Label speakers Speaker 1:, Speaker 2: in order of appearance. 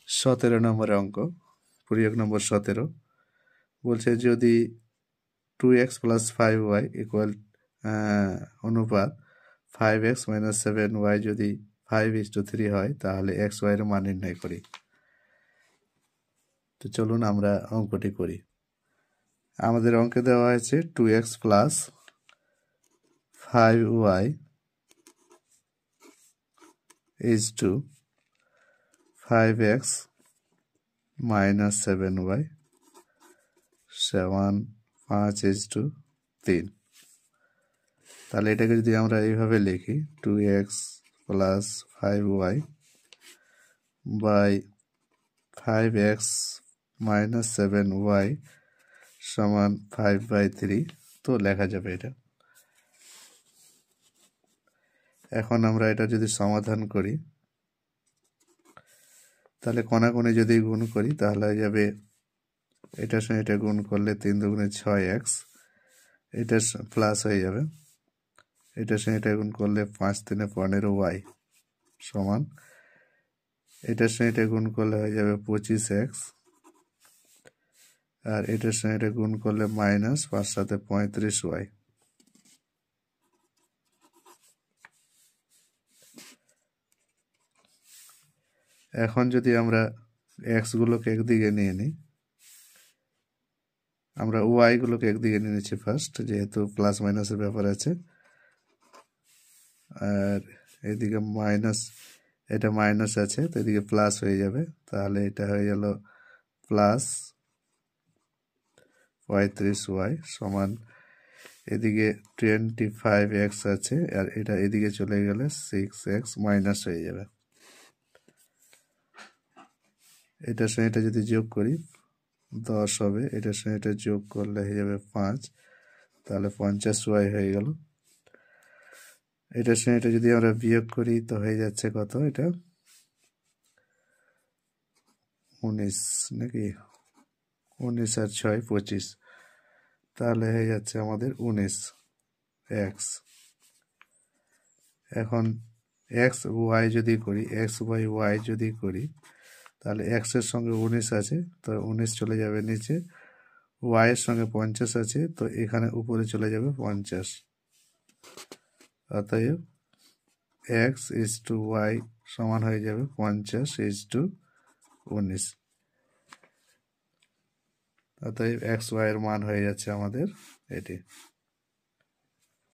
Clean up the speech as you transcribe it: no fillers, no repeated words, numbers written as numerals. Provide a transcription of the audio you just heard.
Speaker 1: 17 নম্বর অঙ্ক, প্রয়োগ নম্বর 17 বলছে যদি 2x + 5y ইকুয়াল অনুপাত 5x - 7y যদি 5:3 হয় তাহলে xy এর মান নির্ণয় করি। তো চলুন আমরা অঙ্কটি করি। আমাদের অঙ্কে দেওয়া হয়েছে 2x + 5y = 5x - 7y সমান 5:3। তাহলে এটাকে যদি আমরা এইভাবে লিখি 2x + 5y / 5x - 7y সমান 5/3, তো লেখা যাবে এটা। এখন আমরা এটা যদি সমাধান করি তাহলে কোণাকুণি যদি গুণ করি তাহলে হয়ে যাবে এটার সঙ্গে এটা গুণ করলে 3 × 2 = 6x, এটা প্লাস হয়ে যাবে, এটার সঙ্গে এটা গুণ করলে 5 × 3 = 15y সমান এটার সঙ্গে এটা গুণ করলে হয়ে যাবে 25x, আর এটার সঙ্গে এটা গুণ করলে -5 × 7 = 35y। এখন যদি আমরা x গুলোকে একদিকে নিয়ে নিই, আমরা y গুলোকে একদিকে নিয়ে নিচ্ছি ফার্স্ট, যেহেতু প্লাস মাইনাসের ব্যাপার আছে, আর এদিকে মাইনাস, এটা মাইনাস আছে তো এদিকে প্লাস হয়ে যাবে, তাহলে এটা হয়ে গেল প্লাস 35y সমান এদিকে 25x আছে আর এটা এদিকে চলে গেলে 6x মাইনাস হয়ে যাবে। এটার সঙ্গে এটা যদি যোগ করি 10 হবে, এটার সঙ্গে এটা যোগ করলে হয়ে যাবে 5, তাহলে 50y হয়ে গেল। এটার সঙ্গে এটা যদি আমরা বিয়োগ করি তো হয়ে যাচ্ছে কত, এটা 19 নাকি, 19 আর 6 25, তাহলে হয়ে যাচ্ছে আমাদের 19x। এখন x y যদি করি, x/y যদি করি তাহলে x এর সঙ্গে 19 আছে তো 19 চলে যাবে নিচে, y এর সঙ্গে 50 আছে তো এখানে উপরে চলে যাবে 50, অতএব x = y সমান হয়ে যাবে 50:19। অতএব xy এর মান হয়ে যাচ্ছে আমাদের এটি।